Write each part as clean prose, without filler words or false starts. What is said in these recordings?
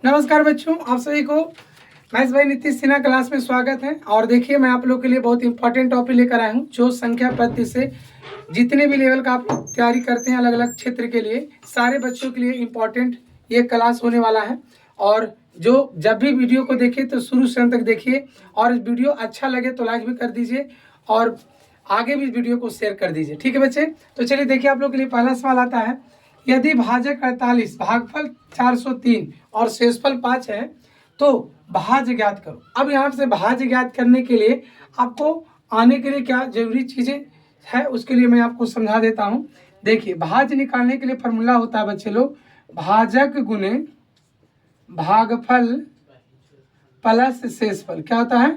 नमस्कार बच्चों, आप सभी को मैथ्स भाई नीतीश सिन्हा क्लास में स्वागत है। और देखिए, मैं आप लोग के लिए बहुत इंपॉर्टेंट टॉपिक लेकर आया हूँ, जो संख्या पद्धति से जितने भी लेवल का आप तैयारी करते हैं अलग अलग क्षेत्र के लिए, सारे बच्चों के लिए इम्पॉर्टेंट ये क्लास होने वाला है। और जो जब भी वीडियो को देखिए तो शुरू से अंत तक देखिए, और वीडियो अच्छा लगे तो लाइक भी कर दीजिए और आगे भी वीडियो को शेयर कर दीजिए। ठीक है बच्चे, तो चलिए देखिए, आप लोग के लिए पहला सवाल आता है। यदि भाजक 48, भागफल 403 और शेषफल 5 है तो भाज्य ज्ञात करो। अब यहाँ से भाज्य ज्ञात करने के लिए आपको आने के लिए क्या जरूरी चीजें है, उसके लिए मैं आपको समझा देता हूँ। देखिए, भाज्य निकालने के लिए फॉर्मूला होता है बच्चे लोग, भाजक गुने भागफल प्लस शेषफल। क्या होता है?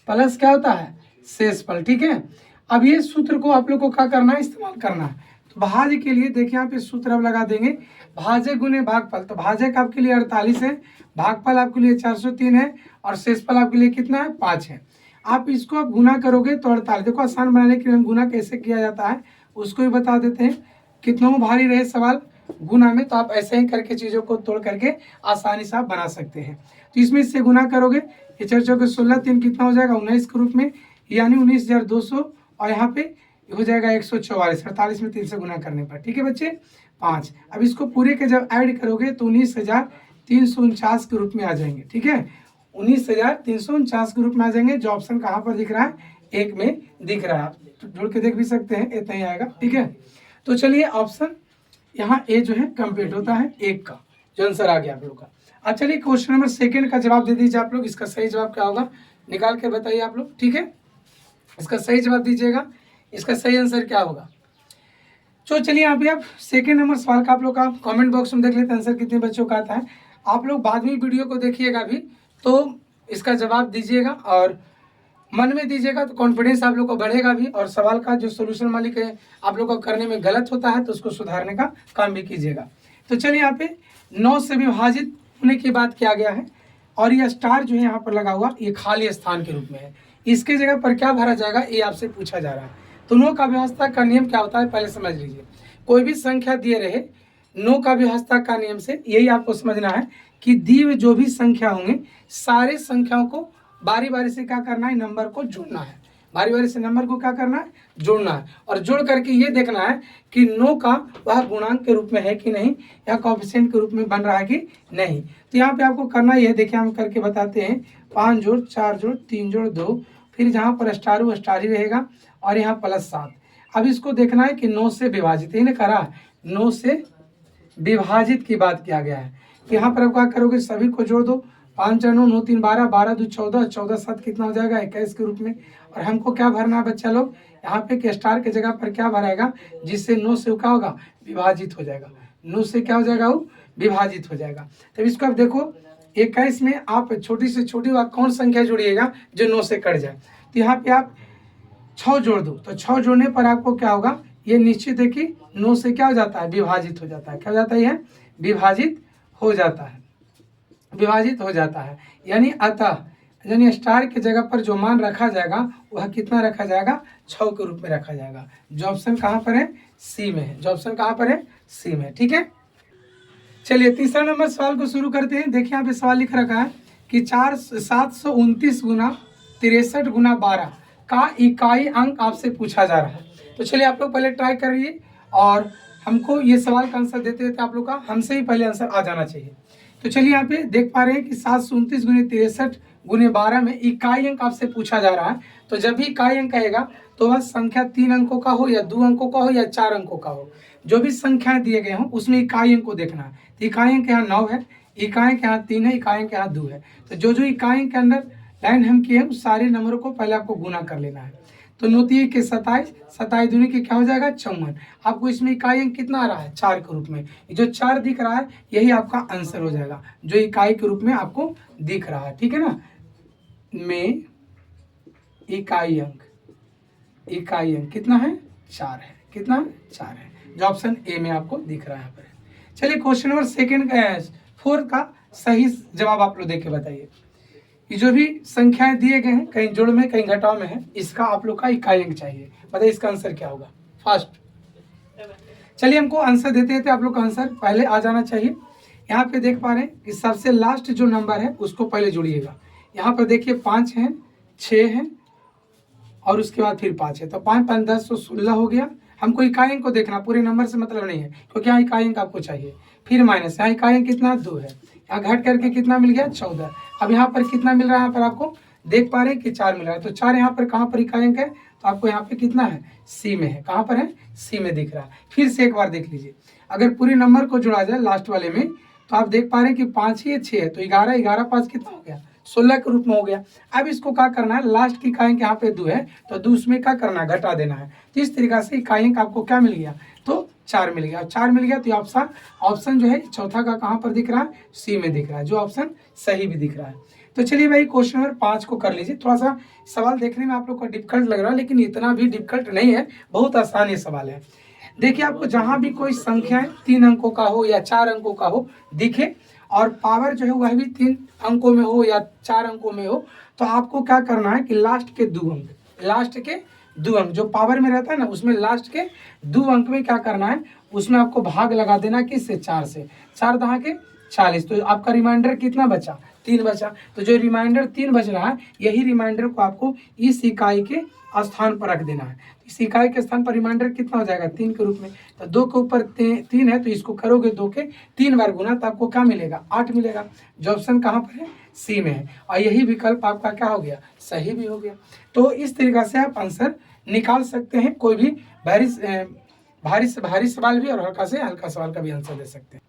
प्लस क्या होता है? शेषफल। ठीक है, अब ये सूत्र को आप लोग को क्या करना है? इस्तेमाल करना है। तो भाज्य के लिए देखिए, आप ये सूत्र अब लगा देंगे, भाजक गुने भागफल। तो भाजक आपके लिए 48 है, भागफल आपके लिए 403 है और शेषफल आपके लिए कितना है? 5 है। आप इसको आप गुना करोगे तो 48। देखो, आसान बनाने के लिए हम गुना कैसे किया जाता है उसको भी बता देते हैं। कितना भारी रहे सवाल गुना में, तो आप ऐसे ही करके चीज़ों को तोड़ करके आसानी से आप बना सकते हैं। तो इसमें इससे गुना करोगे, ये 4 चौके 16, 3 कितना हो जाएगा? 19 के रूप में, यानी 19,200, और यहाँ पे हो जाएगा 144। 48 में 3 से गुना करने पर। ठीक है बच्चे, 5। अब इसको पूरे के जब ऐड करोगे तो 19,349 के रूप में आ जाएंगे। ठीक है, 19,349 के रूप में आ जाएंगे। जो ऑप्शन कहाँ पर दिख रहा है? 1 में दिख रहा है। आप जुड़ के देख भी सकते हैं, इतना ही आएगा। ठीक है, तो चलिए ऑप्शन यहाँ ए जो है कंप्लीट होता है 1 का, जो आंसर आ गया आप लोग का। अब चलिए क्वेश्चन नंबर 2 का जवाब दे दीजिए आप लोग। इसका सही जवाब क्या होगा निकाल के बताइए आप लोग। ठीक है, इसका सही जवाब दीजिएगा, इसका सही आंसर क्या होगा। तो चलिए यहाँ पे आप 2 नंबर सवाल का आप लोग का कमेंट बॉक्स में देख लेते हैं आंसर कितने बच्चों का आता है। आप लोग बाद में वीडियो को देखिएगा भी तो इसका जवाब दीजिएगा और मन में दीजिएगा, तो कॉन्फिडेंस आप लोग को बढ़ेगा भी। और सवाल का जो सोल्यूशन मालिक है आप लोग को करने में गलत होता है तो उसको सुधारने का काम भी कीजिएगा। तो चलिए, यहाँ पे 9 से विभाजित होने की बात किया गया है और यह स्टार जो है यहाँ पर लगा हुआ, ये खाली स्थान के रूप में है। इसके जगह पर क्या भरा जाएगा, ये आपसे पूछा जा रहा है। तो नो का व्यवस्था का नियम क्या होता है पहले समझ लीजिए। कोई भी संख्या दिए रहे, नो का व्यवस्था का नियम से यही आपको समझना है कि दी हुई जो भी संख्या होंगे, सारे संख्याओं को बारी बारी से क्या करना है? नंबर को जोड़ना है। बारी बारी से नंबर को क्या करना है? जोड़ना है। और जोड़ करके ये देखना है कि नो का वह गुणांक के रूप में है कि नहीं, या कोएफिशिएंट के रूप में बन रहा है कि नहीं। तो यहाँ पे आपको करना यह, देखिए हम करके बताते हैं। 5 जोड़ 4 जोड़ 3 जोड़ 2, फिर जहाँ पर स्टार वो स्टार ही रहेगा, और यहाँ +7। अब इसको देखना है कि 9 से विभाजित, इन्हें करा 9 से विभाजित की बात किया गया है। यहाँ पर आप क्या करोगे? सभी को जोड़ दो। 5 4 9 9 3 12, 12 2 14, 14 7 कितना हो जाएगा? 21 के रूप में। और हमको क्या भरना है बच्चा लोग? यहाँ पे के स्टार के जगह पर क्या भराएगा, जिससे 9 से क्या होगा? विभाजित हो जाएगा। 9 से क्या हो जाएगा? वो विभाजित हो जाएगा। तब इसको आप देखो, 21 में आप छोटी से छोटी कौन संख्या जोड़िएगा जो 9 से कट जाए। तो यहाँ पे आप 6 जोड़ दो, तो 6 जोड़ने पर आपको क्या होगा? ये निश्चित है कि 9 से क्या हो जाता है? विभाजित हो जाता है। क्या हो जाता है? यह विभाजित हो जाता है, विभाजित हो जाता है। यानी अतः यानी स्टार के जगह पर जो मान रखा जाएगा वह कितना रखा जाएगा? 6 के रूप में रखा जाएगा। जो ऑप्शन कहाँ पर है? सी में है। जो ऑप्शन कहाँ पर है? सी में। ठीक है, चलिए तीसरा नंबर सवाल को शुरू करते हैं। देखिए, यहाँ पे सवाल लिख रखा है कि 729 गुना 63 गुना 12 का इकाई अंक आपसे पूछा जा रहा है। तो चलिए आप लोग पहले ट्राई करिए, और हमको ये सवाल का आंसर देते देते आप लोग का हमसे ही पहले आंसर आ जाना चाहिए। तो चलिए, यहाँ पे देख पा रहे हैं कि 729 गुने 63 गुने 12 में इकाई अंक आपसे पूछा जा रहा है। तो जब भी इकाई अंक आएगा तो वह संख्या 3 अंकों का हो, या 2 अंकों का हो, या 4 अंकों का हो। जो भी संख्याएं दिए गए हों उसमें इकाई अंक को देखना है। तो इकाई अंक यहाँ 9 है, इकाई अंक यहाँ 3 है, इकाई अंक यहाँ 2 है। तो जो जो इकाई अंक के अंदर लाइन हम किए हैं उस सारे नंबरों को पहले आपको गुना कर लेना है। तो 9 3 के 27, 27 दूनी के क्या हो जाएगा? 54। आपको इसमें इकाई अंक कितना आ रहा है? 4 के रूप में। जो 4 दिख रहा है यही आपका आंसर हो जाएगा, जो इकाई के रूप में आपको दिख रहा है। ठीक है ना, में इकाई अंक, इकाई अंक कितना है? 4 है। कितना? 4 है, जो ऑप्शन ए में आपको दिख रहा है यहाँ पर। चलिए क्वेश्चन नंबर 4 का सही जवाब आप लोग देख के बताइए। ये जो भी संख्याएं दिए गए हैं, कहीं जोड़ में कहीं घटाव में है, इसका आप लोग का इकाई अंक चाहिए। बताइए इसका आंसर क्या होगा फास्ट। चलिए हमको आंसर देते देते आप लोग का आंसर पहले आ जाना चाहिए। यहाँ पे देख पा रहे हैं कि सबसे लास्ट जो नंबर है उसको पहले जोड़िएगा। यहाँ पर देखिए 5 है, 6 है और उसके बाद फिर 5 है, तो 5 5 10 तो 16 हो गया। हमको इकाई अंक को देखना, पूरे नंबर से मतलब नहीं है, क्योंकि यहाँ इकाई अंक आपको चाहिए। फिर माइनस, यहाँ इकाई अंक कितना 2 है, यहाँ घट करके कितना मिल गया 14। अब यहाँ पर कितना मिल रहा है, यहाँ पर आपको देख पा रहे हैं कि 4 मिल रहा है, तो 4 यहाँ पर कहाँ पर इकाई अंक है, तो आपको यहाँ पे कितना है, सी में है। कहाँ पर है, सी में दिख रहा है। फिर से एक बार देख लीजिए, अगर पूरे नंबर को जोड़ा जाए लास्ट वाले में, तो आप देख पा रहे हैं कि 5 ही है, 6 है, तो 11 11 5 कितना हो गया, 16 के रूप में हो गया। अब इसको क्या करना है, लास्ट की इकाई अंक यहाँ पे 2 है, तो 2 उसमें क्या करना है, घटा देना है। तो इस तरीका से इकाई अंक आपको क्या मिल गया, तो 4 मिल गया। 4 मिल गया तो ऑप्शन जो है चौथा का कहाँ पर दिख रहा है, सी में दिख रहा है, जो ऑप्शन सही भी दिख रहा है। तो चलिए भाई क्वेश्चन नंबर 5 को कर लीजिए। थोड़ा सा सवाल देखने में आप लोग को डिफिकल्ट लग रहा है, लेकिन इतना भी डिफिकल्ट नहीं है, बहुत आसान ये सवाल है। देखिए आपको जहां भी कोई संख्याएं 3 अंकों का हो या 4 अंकों का हो दिखे, और पावर जो है वह भी 3 अंकों में हो या 4 अंकों में हो, तो आपको क्या करना है कि लास्ट के 2 अंक, लास्ट के 2 अंक जो पावर में रहता है ना, उसमें लास्ट के 2 अंक में क्या करना है, उसमें आपको भाग लगा देना किससे, 4 से। 4 दहा के 40, तो आपका रिमाइंडर कितना बचा, 3 बचा। तो जो रिमाइंडर 3 बच रहा है, यही रिमाइंडर को आपको इस इकाई के स्थान पर रख देना है। इस इकाई के स्थान पर रिमाइंडर कितना हो जाएगा, 3 के रूप में। तो 2 के ऊपर 3 है, तो इसको करोगे 2 के 3 बार गुना, तो आपको क्या मिलेगा, 8 मिलेगा। जो ऑप्शन कहाँ पर है, सी में है, और यही विकल्प आपका क्या हो गया, सही भी हो गया। तो इस तरीका से आप आंसर निकाल सकते हैं, कोई भी भारी से भारी सवाल भी और हल्का से हल्का सवाल का भी आंसर दे सकते हैं।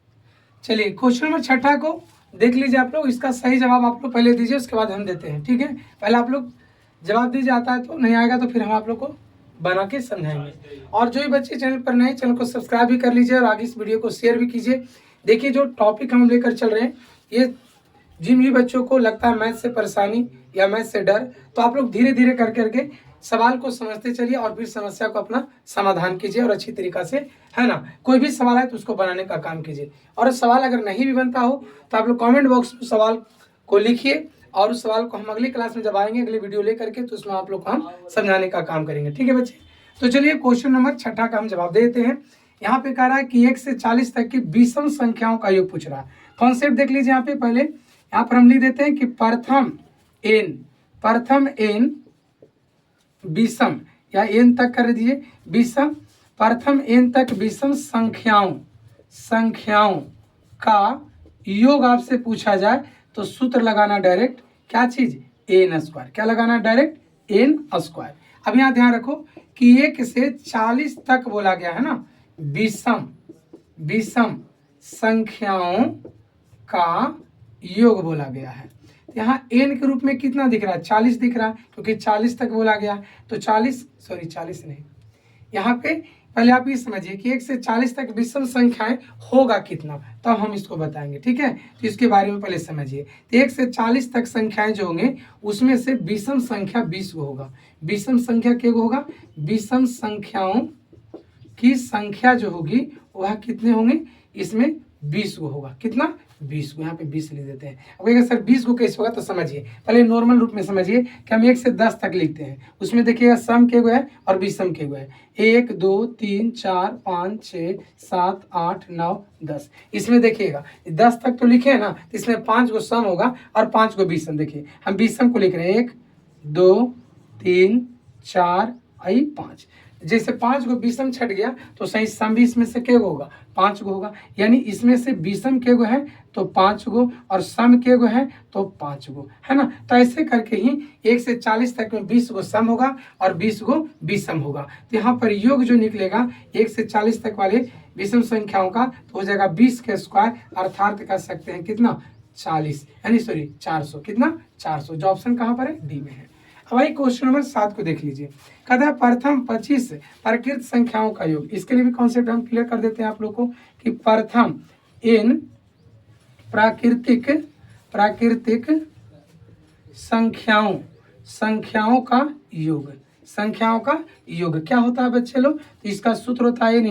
चलिए क्वेश्चन नंबर 6 को देख लीजिए आप लोग। इसका सही जवाब आप लोग पहले दीजिए, उसके बाद हम देते हैं, ठीक है। पहले आप लोग जवाब दीजिए, आता है तो, नहीं आएगा तो फिर हम आप लोग को बना के समझाएंगे। और जो भी बच्चे चैनल पर नए, चैनल को सब्सक्राइब भी कर लीजिए और आगे इस वीडियो को शेयर भी कीजिए। देखिए जो टॉपिक हम लेकर चल रहे हैं, ये जिन भी बच्चों को लगता है मैथ से परेशानी या मैथ से डर, तो आप लोग धीरे धीरे कर करके सवाल को समझते चलिए और फिर समस्या को अपना समाधान कीजिए और अच्छी तरीका से, है ना। कोई भी सवाल है तो उसको बनाने का काम कीजिए, और सवाल अगर नहीं भी बनता हो तो आप लोग कमेंट बॉक्स में सवाल को लिखिए, और उस सवाल को हम अगली क्लास में जब आएंगे, अगली वीडियो लेकर के, तो उसमें आप लोग को हम समझाने का काम करेंगे, ठीक है बच्चे। तो चलिए क्वेश्चन नंबर 6 का हम जवाब देते हैं। यहाँ पे कह रहा है कि 1 से 40 तक की विषम संख्याओं का योग पूछ रहा है। कॉन्सेप्ट देख लीजिए यहाँ पे। पहले यहाँ पर हम लिख देते हैं कि प्रथम एन विषम, या एन तक कर दीजिए विषम, प्रथम एन तक विषम संख्याओं का योग आपसे पूछा जाए, तो सूत्र लगाना डायरेक्ट क्या चीज, एन स्क्वायर। क्या लगाना, डायरेक्ट एन स्क्वायर। अब यहाँ ध्यान रखो कि 1 से 40 तक बोला गया है ना, विषम संख्याओं का योग बोला गया है। यहाँ n के रूप में कितना दिख रहा है, 40 दिख रहा है, क्योंकि 40 तक बोला गया। तो 40 नहीं, यहाँ पे पहले आप ये समझिए कि 1 से 40 तक विषम संख्याएं होगा कितना, तब हम इसको बताएंगे, ठीक है। तो इसके बारे में पहले समझिए। तो 1 से 40 तक संख्याएं जो होंगे, उसमें से विषम संख्या 20 को होगा। विषम संख्या क्या होगा, विषम संख्याओं की संख्या जो होगी वह कितने होंगे, इसमें 20 को होगा। कितना, 20 को। यहाँ पे 20 लिख देते हैं। अब कहेगा सर 20 को कैसे होगा, तो समझिए पहले नॉर्मल रूप में समझिए कि हम 1 से 10 तक लिखते हैं। उसमें देखिएगा सम के गो है और विषम के गो है। 1 2 3 4 5 6 7 8 9 10। इसमें देखिएगा 10 तक तो लिखे है ना, तो इसमें 5 को सम होगा और 5 को विषम। देखिए हम विषम को लिख रहे हैं 1 2 3 4 5। जैसे 5 को विषम छट गया, तो सही सम भी इसमें से क्या होगा, 5 गो होगा। यानी इसमें से विषम के गो है तो 5 गो, और सम के गो है तो 5 गो, है ना। तो ऐसे करके ही 1 से 40 तक में 20 गो सम होगा और 20 गो विषम होगा। तो यहाँ पर योग जो निकलेगा 1 से 40 तक वाले विषम संख्याओं का, तो हो जाएगा 20 के स्क्वायर, अर्थात कर सकते हैं कितना, 40, यानी सॉरी 400। कितना, 400। जो ऑप्शन कहाँ पर है, डी में है। अब भाई क्वेश्चन नंबर 7 को देख लीजिए। कहता है प्रथम 25 प्राकृत संख्याओं का योग। इसके लिए भी कॉन्सेप्ट हम क्लियर कर देते हैं आप लोग को कि प्रथम इन प्राकृतिक संख्याओं का योग। संख्याओं का योग क्या होता है बच्चे लोग, तो इसका सूत्र होता है n ×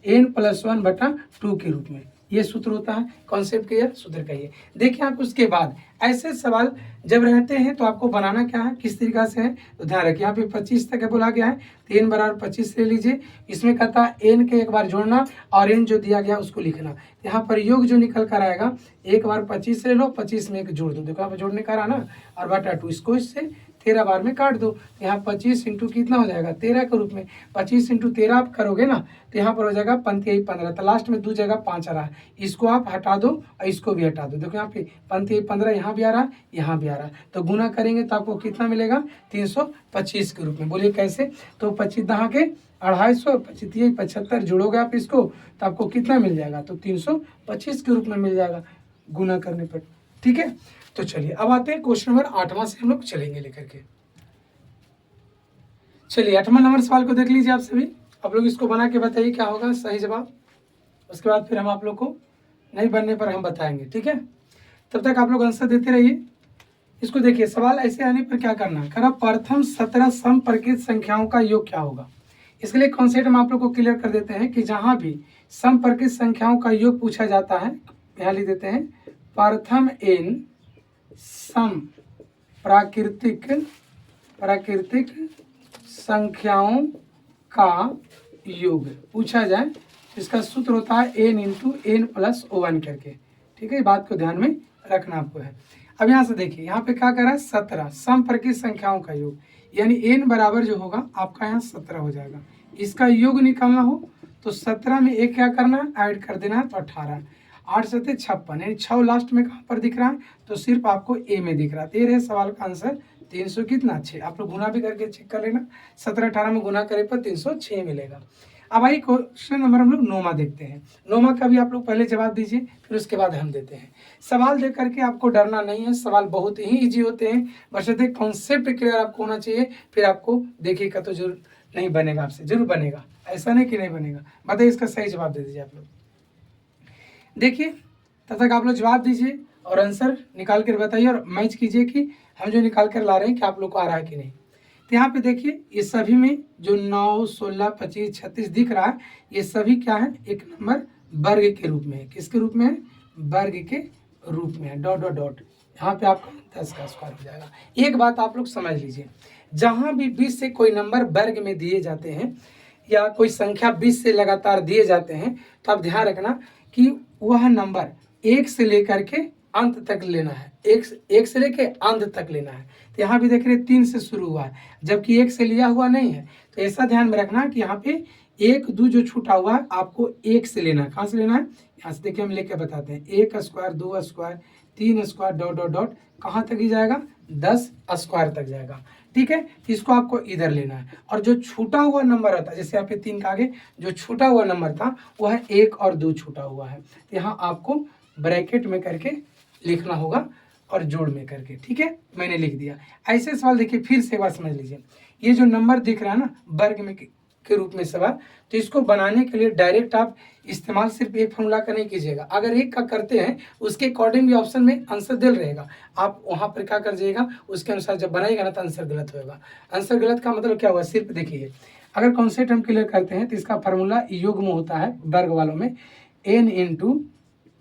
n + 1/2 के रूप में। ये सूत्र होता है, कॉन्सेप्ट क्लियर, सूत्र का ये। देखिए आप उसके बाद ऐसे सवाल जब रहते हैं तो आपको बनाना क्या है, किस तरीका से है, तो ध्यान रखिए यहाँ पे 25 तक बोला गया है, तो n बराबर 25 ले लीजिए। इसमें कहता है n के एक बार जोड़ना और n जो दिया गया उसको लिखना। यहाँ पर योग जो निकल कर आएगा, एक बार 25 ले लो, 25 में एक जोड़ दो, देखो यहाँ पर जोड़ने का रहा ना, और बटा 2, इसको इससे 13 बार में काट दो। तो यहाँ 25 इंटू कितना हो जाएगा, 13 के रूप में। 25 इंटू 13 आप करोगे ना तो यहाँ पर हो जाएगा 15, तो लास्ट में 2 जगह 5 आ रहा है, इसको आप हटा दो और इसको भी हटा दो। देखो यहाँ पे 15 यहाँ भी आ रहा है, यहाँ भी आ रहा है, तो गुना करेंगे तो आपको कितना मिलेगा, 325 के रूप में। बोलिए कैसे, तो 25 दहा के 250, 25 75 जोड़ोगे आप इसको तो आपको कितना मिल जाएगा, तो 325 के रूप में मिल जाएगा गुना करने पर। ठीक है, तो चलिए अब आते हैं क्वेश्चन नंबर 8वां से हम लोग चलेंगे लेकर के। चलिए 8वां नंबर सवाल को देख लीजिए आप सभी। आप लोग इसको बना के बताइए क्या होगा सही जवाब, उसके बाद फिर हम आप लोग को नहीं बनने पर हम बताएंगे। ठीक है, तब तक आप लोग आंसर देते रहिए। इसको देखिए, सवाल ऐसे आने पर क्या करना है, खरा प्रथम 17 समप्रकृत संख्याओं का योग क्या होगा। इसके लिए कॉन्सेप्ट हम आप लोग को क्लियर कर देते हैं कि जहां भी समप्रकृत संख्याओं का योग पूछा जाता है, यहाँ लिख देते हैं प्रथम n सम प्राकृतिक संख्याओं का योग पूछा जाए तो इसका सूत्र होता है n इंटू n प्लस 1 करके। ठीक है, बात को ध्यान में रखना आपको है। अब यहाँ से देखिए, यहाँ पे क्या कर रहा है, 17 समप्रकृत संख्याओं का योग, यानी n बराबर जो होगा आपका यहाँ 17 हो जाएगा। इसका योग निकालना हो तो 17 में एक क्या करना है, ऐड कर देना है, तो 18, 8 7 56, यानी 6 लास्ट में कहाँ पर दिख रहा है, तो सिर्फ आपको ए में दिख रहा है। ये रहे सवाल का आंसर 300 कितना 6। आप लोग गुना भी करके चेक कर लेना, 17 18 में गुना करे पर 306 मिलेगा। अब आइए क्वेश्चन नंबर हम लोग 9वां देखते हैं। 9वां का भी आप लोग पहले जवाब दीजिए, फिर उसके बाद हम देते हैं। सवाल देख करके आपको डरना नहीं है, सवाल बहुत ही इजी होते हैं, बशर्ते कॉन्सेप्ट क्लियर आपको होना चाहिए। फिर आपको देखिएगा तो जरूर नहीं बनेगा, आपसे जरूर बनेगा, ऐसा नहीं कि नहीं बनेगा। बताइए इसका सही जवाब दे दीजिए आप लोग। देखिए तब तक आप लोग जवाब दीजिए और आंसर निकाल कर बताइए और मैच कीजिए कि हम जो निकाल कर ला रहे हैं कि आप लोग को आ रहा है कि नहीं। तो यहाँ पे देखिए, ये सभी में जो 9 16 25 36 दिख रहा है, ये सभी क्या है, एक नंबर वर्ग के रूप में है। किसके रूप में है, वर्ग के रूप में है। डॉट डॉट डॉट, यहाँ पे आपका 10 का स्क्वायर हो जाएगा। एक बात आप लोग समझ लीजिए, जहाँ भी 20 से कोई नंबर वर्ग में दिए जाते हैं या कोई संख्या 20 से लगातार दिए जाते हैं, तो आप ध्यान रखना कि वह नंबर 1 से लेकर के अंत तक लेना है, एक से लेके अंत तक लेना है। तो यहाँ भी देख रहे 3 से शुरू हुआ है, जबकि 1 से लिया हुआ नहीं है। तो ऐसा ध्यान में रखना कि यहाँ पे 1 2 जो छूटा हुआ है आपको 1 से लेना है। कहाँ से लेना है, यहाँ से देखिए हम लेके बताते हैं। 1 square 2 square 3 square dot dot dot, कहाँ तक ही जाएगा, 10 स्क्वायर तक जाएगा। ठीक है, इसको आपको इधर लेना है। और जो छूटा हुआ नंबर होता है, जैसे यहाँ पे 3 का आगे जो छूटा हुआ नंबर था वह 1 और 2 छूटा हुआ है, तो यहाँ आपको ब्रैकेट में करके लिखना होगा और जोड़ में करके। ठीक है, मैंने लिख दिया। ऐसे सवाल देखिए, फिर से एक बार समझ लीजिए, ये जो नंबर दिख रहा है ना वर्ग में के रूप में सवाल, तो इसको बनाने के लिए डायरेक्ट आप इस्तेमाल सिर्फ एक फॉर्मूला का नहीं कीजिएगा। अगर एक का करते हैं उसके अकॉर्डिंग भी ऑप्शन में आंसर दिल रहेगा, आप वहां पर क्या कर जाइएगा, उसके अनुसार जब बनाएगा ना तो आंसर गलत होगा। आंसर गलत का मतलब क्या हुआ, सिर्फ देखिए, अगर कॉन्सेप्ट हम क्लियर करते हैं तो इसका फार्मूला युग्म होता है वर्ग वालों में, n इंटू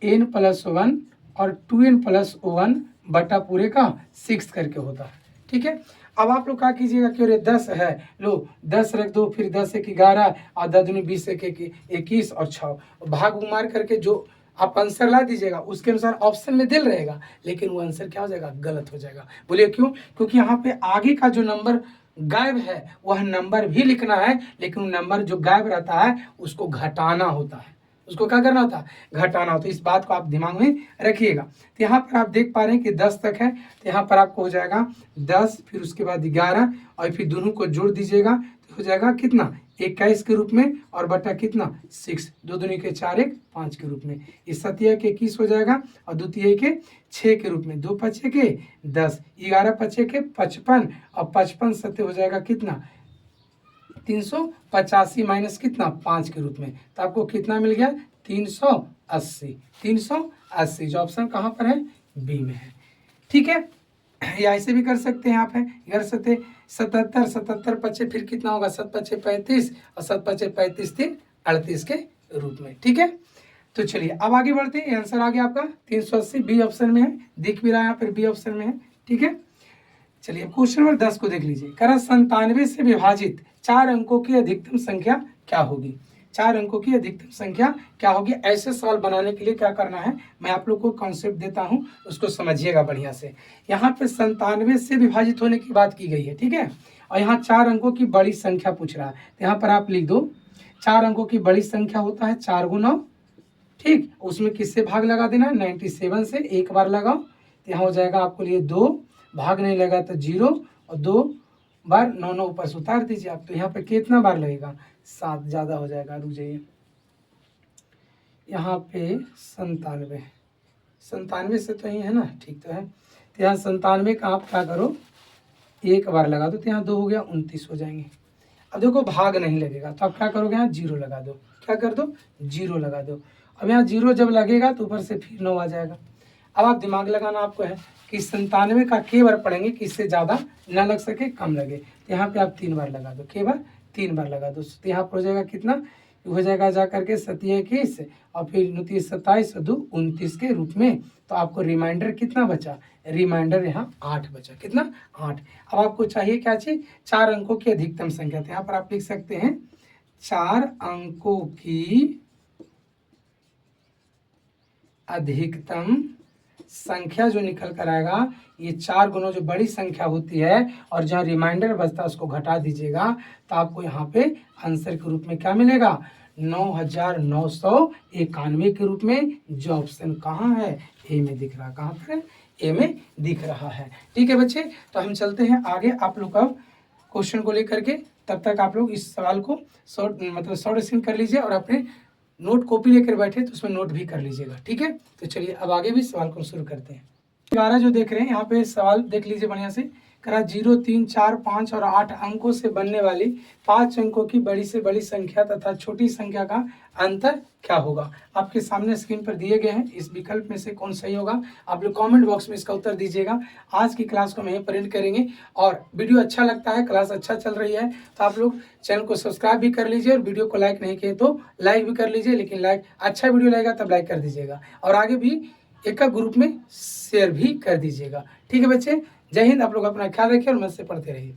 n प्लस 1 और 2n प्लस 1 बटा पूरे का 6 करके होता है। ठीक है, अब आप लोग क्या कीजिएगा कि अरे 10 है, लो 10 रख दो, फिर 10 1 11 और 10 दूनी 20 1 21 और 6 भाग मार करके जो आप आंसर ला दीजिएगा उसके अनुसार ऑप्शन में दिल रहेगा, लेकिन वो आंसर क्या हो जाएगा, गलत हो जाएगा। बोलिए क्यों, क्योंकि यहाँ पे आगे का जो नंबर गायब है वह नंबर भी लिखना है, लेकिन नंबर जो गायब रहता है उसको घटाना होता है। उसको क्या करना होता है, घटाना होता है। इस बात को आप दिमाग में रखिएगा। तो यहाँ पर आप देख पा रहे हैं कि 10 तक है, तो यहाँ पर आपको हो जाएगा 10, फिर उसके बाद 11 और फिर दोनों को जोड़ दीजिएगा तो हो जाएगा कितना, 21 के रूप में और बटा कितना 6, 2 दूनी के 4 1 5 के रूप में। इस 7 के 21 हो जाएगा और द्वितीय के 6 के रूप में, 2 5 के 10, 11 5 के 55 और 55 7 हो जाएगा कितना 385 माइनस कितना 5 के रूप में। तो आपको कितना मिल गया 380, 380 जो ऑप्शन कहाँ पर है, बी में है। ठीक है, या ऐसे भी कर सकते हैं आप, है कर सकते 77 77 पचे फिर कितना होगा 7 पचे 35 और 7 पचे 35 3 38 के रूप में। ठीक है, तो चलिए अब आगे बढ़ते हैं। आंसर आ गया आपका 380, बी ऑप्शन में है, दिख भी रहा है यहाँ पर बी ऑप्शन में है। ठीक है, चलिए क्वेश्चन नंबर 10 को देख लीजिए। कह रहा 97 से विभाजित 4 अंकों की अधिकतम संख्या क्या होगी। 4 अंकों की अधिकतम संख्या क्या होगी। ऐसे सवाल बनाने के लिए क्या करना है, मैं आप लोग को कॉन्सेप्ट देता हूं, उसको समझिएगा बढ़िया से। यहाँ पे 97 से विभाजित होने की बात की गई है, ठीक है, और यहाँ 4 अंकों की बड़ी संख्या पूछ रहा है। तो यहाँ पर आप लिख दो 4 अंकों की बड़ी संख्या होता है 4 गुना, ठीक, उसमें किससे भाग लगा देना है, 97 से एक बार लगाओ, तो यहाँ हो जाएगा आपको लिए 2, भाग नहीं लगा तो 0, और 2 बार 9 9 ऊपर से उतार दीजिए आप। तो यहाँ पे कितना बार लगेगा, 7, ज़्यादा हो जाएगा, रुक जाइए। यहाँ पे 97 से तो ही है ना, ठीक तो है। तो यहाँ 97 का आप क्या करो, एक बार लगा दो, तो यहाँ 2 हो गया, 29 हो जाएंगे। अब देखो भाग नहीं लगेगा, तो आप क्या करोगे, यहाँ 0 लगा दो, क्या कर दो, 0 लगा दो। अब यहाँ 0 जब लगेगा तो ऊपर से फिर 9 आ जाएगा। अब आप दिमाग लगाना आपको है कि 97 का के बार पढ़ेंगे कि इससे ज़्यादा ना लग सके, कम लगे। तो यहाँ पे आप 3 बार लगा दो, के बार 3 बार लगा दो। तो यहाँ पर हो जाएगा कितना, हो जाएगा जा करके 27 और फिर 29 27 2 29 के रूप में। तो आपको रिमाइंडर कितना बचा, रिमाइंडर यहाँ 8 बचा, कितना, 8। अब आपको चाहिए क्या चीज, 4 अंकों की अधिकतम संख्या। तो यहाँ पर आप लिख सकते हैं 4 अंकों की अधिकतम संख्या जो निकल कर आएगा, ये 4 गुना जो बड़ी संख्या होती है और जहाँ रिमाइंडर बचता है उसको घटा दीजिएगा, तो आपको यहाँ पे आंसर के रूप में क्या मिलेगा, 9991 के रूप में। जो ऑप्शन कहाँ है, ए में दिख रहा, कहाँ पर है, ए में दिख रहा है। ठीक है बच्चे, तो हम चलते हैं आगे आप लोग का क्वेश्चन को लेकर के। तब तक आप लोग इस सवाल को शॉर्ट स्क्रीन कर लीजिए और अपने नोट कॉपी लेकर बैठे तो उसमें नोट भी कर लीजिएगा। ठीक है, तो चलिए अब आगे भी सवाल को शुरू करते हैं। 11 जो देख रहे हैं यहाँ पे सवाल देख लीजिए बढ़िया से। करा 0 3 4 5 और 8 अंकों से बनने वाली 5 अंकों की बड़ी से बड़ी संख्या तथा छोटी संख्या का अंतर क्या होगा। आपके सामने स्क्रीन पर दिए गए हैं, इस विकल्प में से कौन सही होगा, आप लोग कमेंट बॉक्स में इसका उत्तर दीजिएगा। आज की क्लास को हम यहीं प्रिंट करेंगे और वीडियो अच्छा लगता है, क्लास अच्छा चल रही है तो आप लोग चैनल को सब्सक्राइब भी कर लीजिए और वीडियो को लाइक नहीं किए तो लाइक भी कर लीजिए, लेकिन लाइक अच्छा वीडियो लगेगा तब लाइक कर दीजिएगा और आगे भी एक ग्रुप में शेयर भी कर दीजिएगा। ठीक है बच्चे, जय हिंद। आप लोग अपना ख्याल रखिए और मुझसे पढ़ते रहिए।